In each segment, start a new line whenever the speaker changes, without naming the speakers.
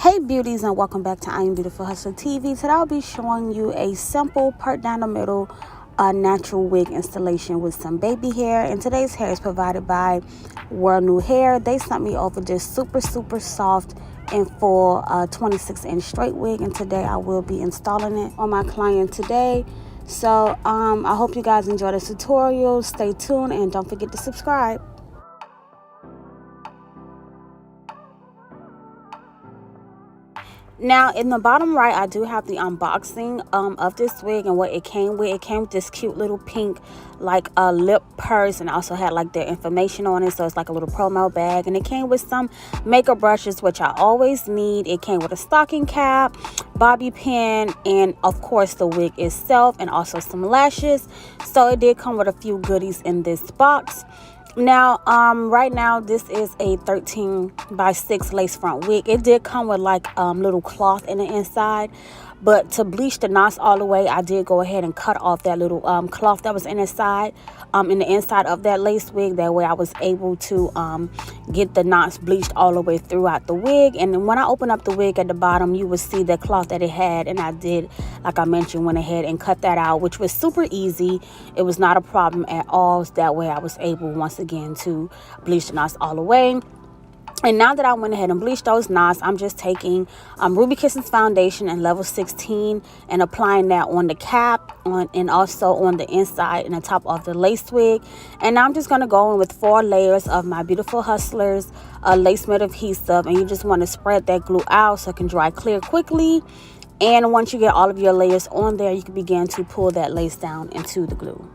Hey beauties, and welcome back to I Am Beautiful Hustler TV. Today I'll be showing you a simple part down the middle natural wig installation with some baby hair. And today's hair is provided by World New Hair. They sent me over this super soft and full 26-inch straight wig, and today I will be installing it on my client today. So I hope you guys enjoy the tutorial. Stay tuned and don't forget to subscribe. Now, in the bottom right, I do have the unboxing of this wig and what it came with. It came with this cute little pink, like a lip purse, and also had like their information on it. So it's like a little promo bag. And it came with some makeup brushes, which I always need. It came with a stocking cap, bobby pin, and of course the wig itself, and also some lashes. So it did come with a few goodies in this box. Now, right now, this is a 13x6 lace front wig. It did come with like little cloth in the inside, but to bleach the knots all the way, I did go ahead and cut off that little cloth that was in the inside of that lace wig. That way I was able to get the knots bleached all the way throughout the wig. And then when I open up the wig at the bottom, you will see the cloth that it had, and I did, like I mentioned, went ahead and cut that out, which was super easy. It was not a problem at all. So that way I was able once again to bleach the knots all the way. And now that I went ahead and bleached those knots, I'm just taking Ruby Kisses foundation in level 16 and applying that on the cap and also on the inside and the top of the lace wig. And now I'm just going to go in with 4 layers of my Beautiful Hustlers lace matte adhesive. And you just want to spread that glue out so it can dry clear quickly. And once you get all of your layers on there, you can begin to pull that lace down into the glue.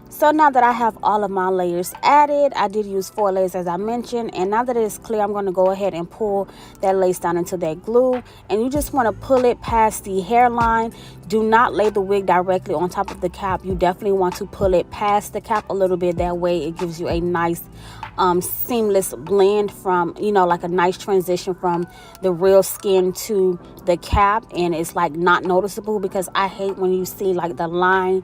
So now that I have all of my layers added, I did use 4 layers as I mentioned, and now that it is clear, I'm going to go ahead and pull that lace down into that glue. And you just want to pull it past the hairline. Do not lay the wig directly on top of the cap. You definitely want to pull it past the cap a little bit. That way it gives you a nice seamless blend from, like a nice transition from the real skin to the cap, and it's like not noticeable, because I hate when you see like the line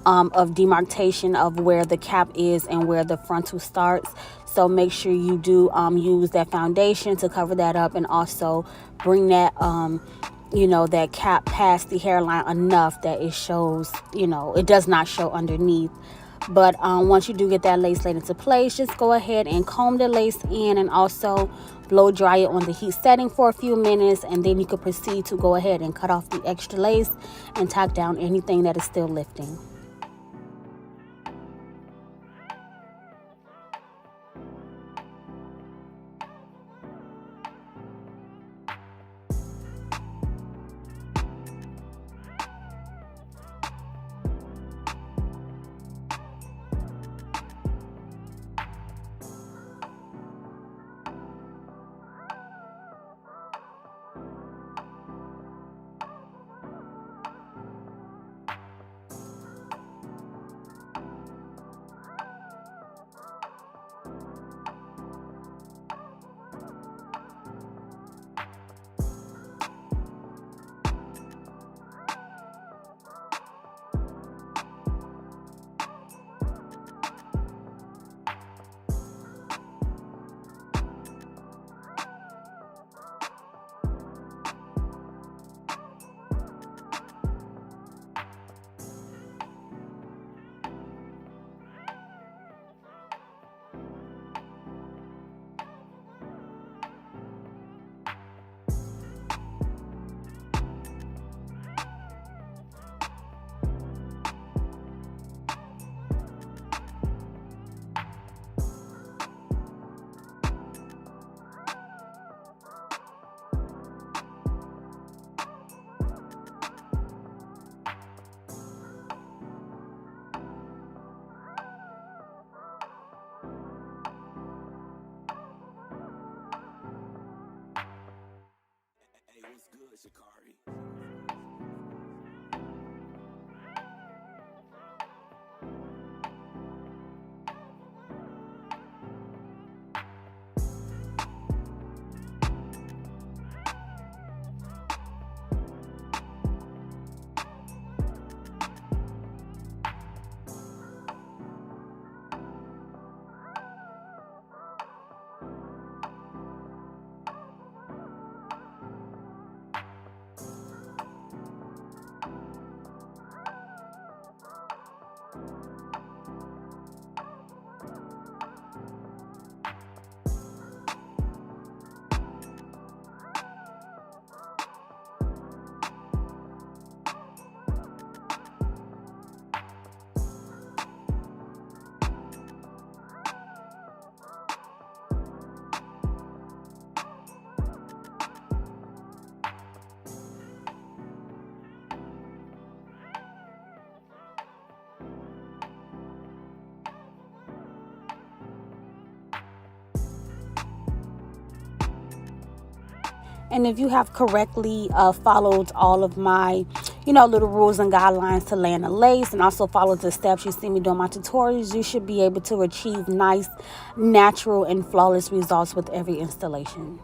of demarcation of where the cap is and where the frontal starts. So make sure you do use that foundation to cover that up, and also bring that that cap past the hairline enough that it shows, it does not show underneath. But once you do get that lace laid into place, just go ahead and comb the lace in, and also blow dry it on the heat setting for a few minutes, and then you can proceed to go ahead and cut off the extra lace and tack down anything that is still lifting. And if you have correctly followed all of my, little rules and guidelines to laying the lace, and also followed the steps you see me doing my tutorials, you should be able to achieve nice, natural, and flawless results with every installation.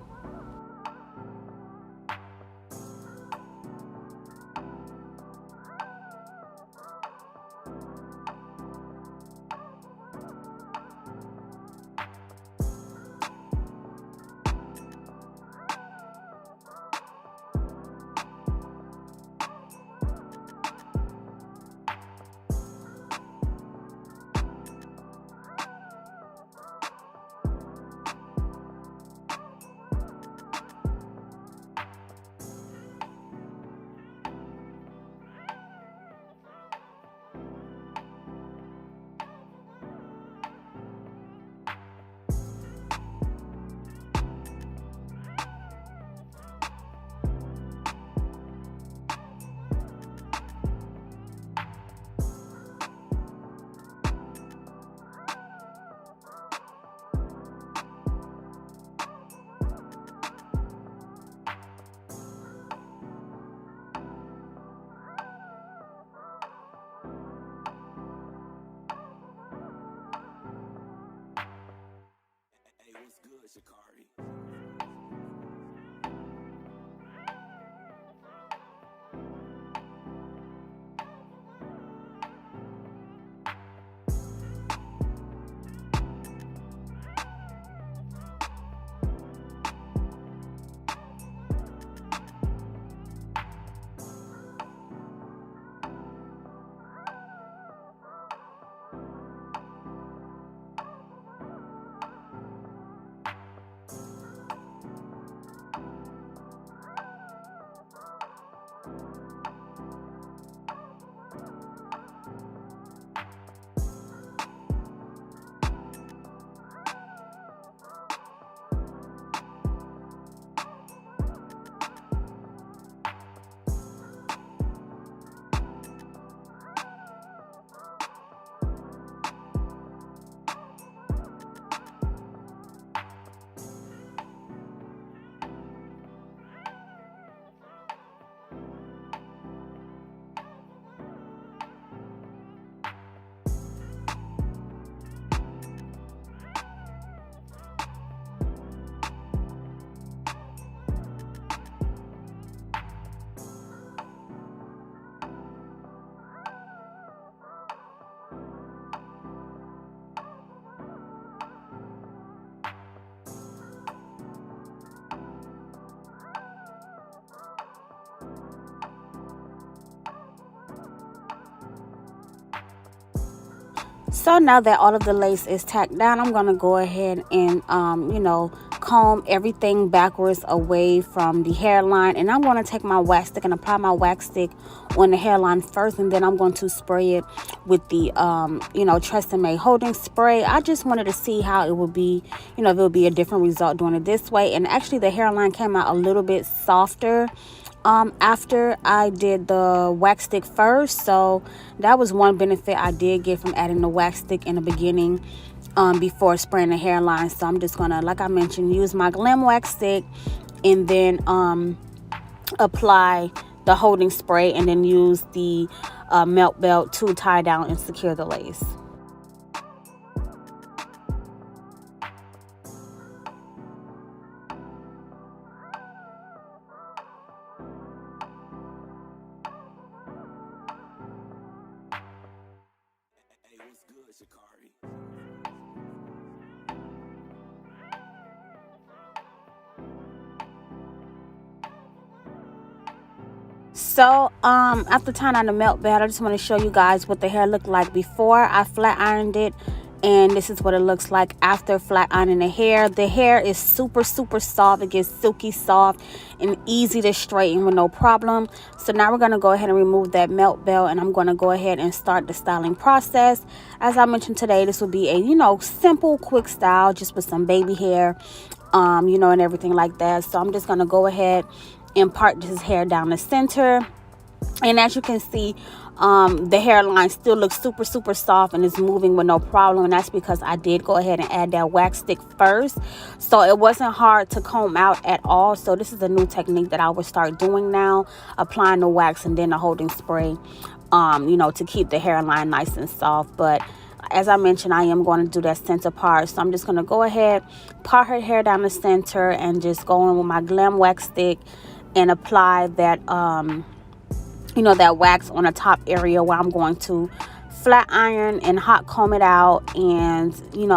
So now that all of the lace is tacked down, I'm going to go ahead and, comb everything backwards away from the hairline. And I'm going to take my wax stick and apply my wax stick on the hairline first. And then I'm going to spray it with the, Tresemme holding spray. I just wanted to see how it would be, if it would be a different result doing it this way. And actually the hairline came out a little bit softer after I did the wax stick first. So that was one benefit I did get from adding the wax stick in the beginning before spraying the hairline. So I'm just gonna, like I mentioned, use my Glam wax stick and then apply the holding spray and then use the melt belt to tie down and secure the lace. So after tying on the melt belt, I just want to show you guys what the hair looked like before I flat ironed it, and this is what it looks like after flat ironing the hair. The hair is super soft. It gets silky soft and easy to straighten with no problem. So now we're going to go ahead and remove that melt belt, and I'm going to go ahead and start the styling process. As I mentioned today, this will be a simple quick style just with some baby hair, and everything like that. So I'm just going to go ahead and part this hair down the center, and as you can see, the hairline still looks super soft and is moving with no problem, and that's because I did go ahead and add that wax stick first, so it wasn't hard to comb out at all. So this is a new technique that I will start doing now, applying the wax and then the holding spray, to keep the hairline nice and soft. But as I mentioned, I am going to do that center part, so I'm just going to go ahead, part her hair down the center, and just go in with my Glam wax stick and apply that that wax on the top area where I'm going to flat iron and hot comb it out, and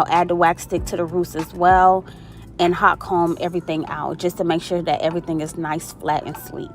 add the wax stick to the roots as well, and hot comb everything out just to make sure that everything is nice, flat, and sleek.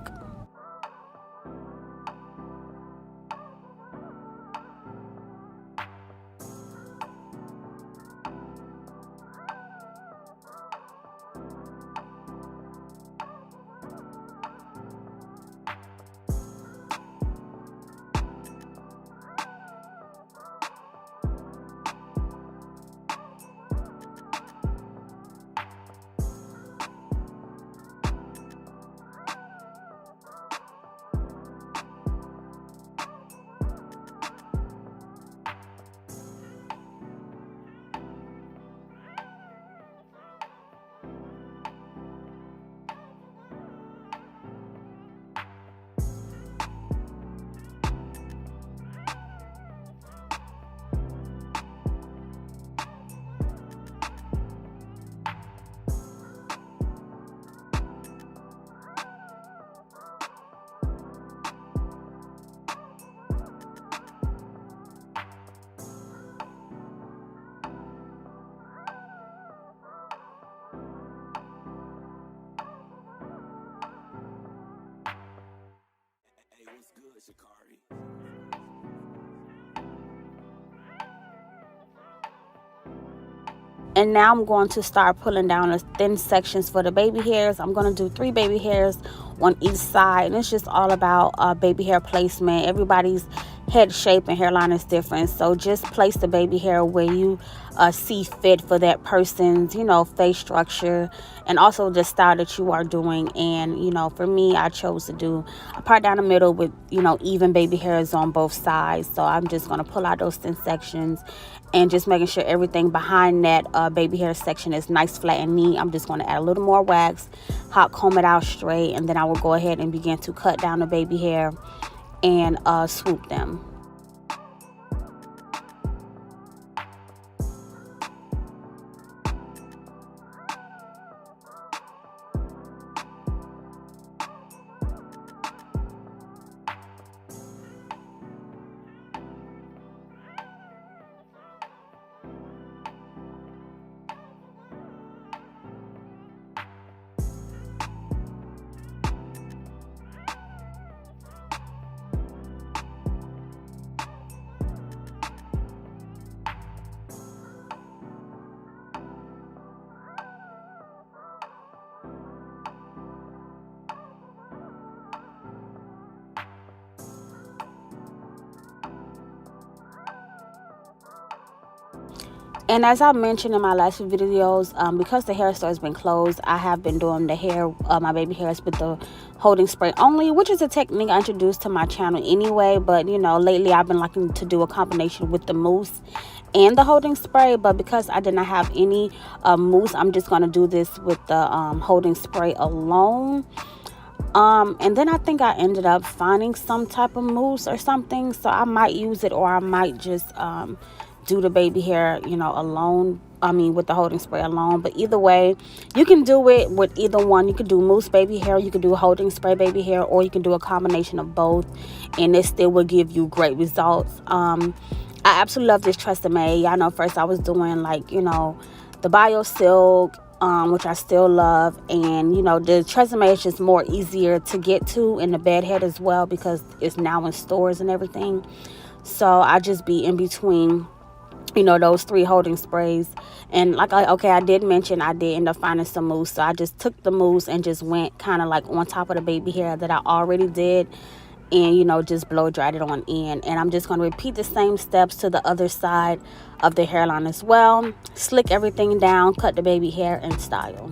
And now I'm going to start pulling down the thin sections for the baby hairs. I'm going to do 3 baby hairs on each side, and it's just all about baby hair placement. Everybody's head shape and hairline is different, so just place the baby hair where you see fit for that person's face structure and also the style that you are doing. And for me, I chose to do a part down the middle with even baby hairs on both sides. So I'm just going to pull out those thin sections and just making sure everything behind that baby hair section is nice, flat, and neat. I'm just going to add a little more wax, hot comb it out straight, and then I will go ahead and begin to cut down the baby hair and swoop them. And as I mentioned in my last few videos, because the hair store has been closed, I have been doing the hair, my baby hairs with the holding spray only, which is a technique I introduced to my channel anyway. But lately I've been liking to do a combination with the mousse and the holding spray. But because I did not have any mousse, I'm just going to do this with the holding spray alone. And then I think I ended up finding some type of mousse or something, so I might use it, or I might just do the baby hair, alone. I mean, with the holding spray alone. But either way, you can do it with either one. You could do mousse baby hair, you could do holding spray baby hair, or you can do a combination of both, and it still will give you great results. I absolutely love this Tresemme. Y'all know first I was doing like, the Bio Silk, which I still love. And, the Tresemme is just more easier to get to, in the bed head as well, because it's now in stores and everything. So I just be in between, those 3 holding sprays. And I did mention I did end up finding some mousse. So I just took the mousse and just went kind of like on top of the baby hair that I already did, and just blow dried it on in. And I'm just going to repeat the same steps to the other side of the hairline as well. Slick everything down, cut the baby hair, and style.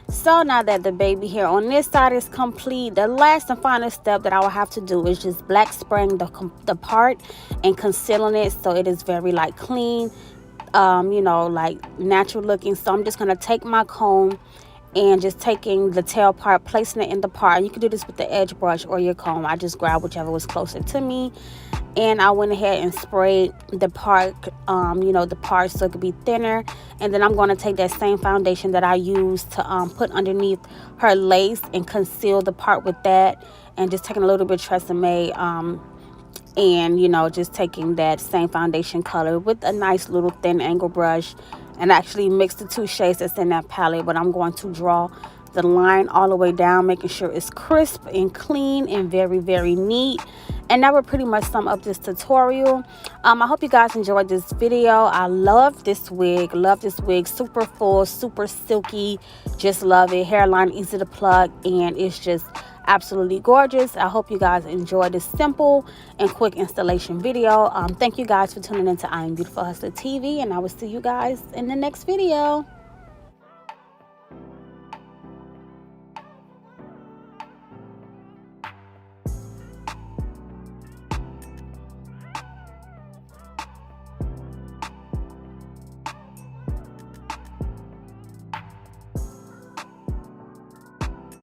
So now that the baby hair on this side is complete, the last and final step that I will have to do is just black spraying the part and concealing it, so it is very like clean, like natural looking. So I'm just going to take my comb and just taking the tail part, placing it in the part. You can do this with the edge brush or your comb. I just grabbed whichever was closer to me, and I went ahead and sprayed the part, the part so it could be thinner. And then I'm going to take that same foundation that I used to put underneath her lace and conceal the part with that, and just taking a little bit of Tresemme, and just taking that same foundation color with a nice little thin angle brush, and actually mix the two shades that's in that palette. But I'm going to draw the line all the way down, making sure it's crisp and clean and very, very neat. And that would pretty much sum up this tutorial. I hope you guys enjoyed this video. I love this wig. Super full, super silky. Just love it. Hairline easy to plug, and it's just absolutely gorgeous. I hope you guys enjoyed this simple and quick installation video. Thank you guys for tuning in to I Am Beautiful Hustler TV, and I will see you guys in the next video.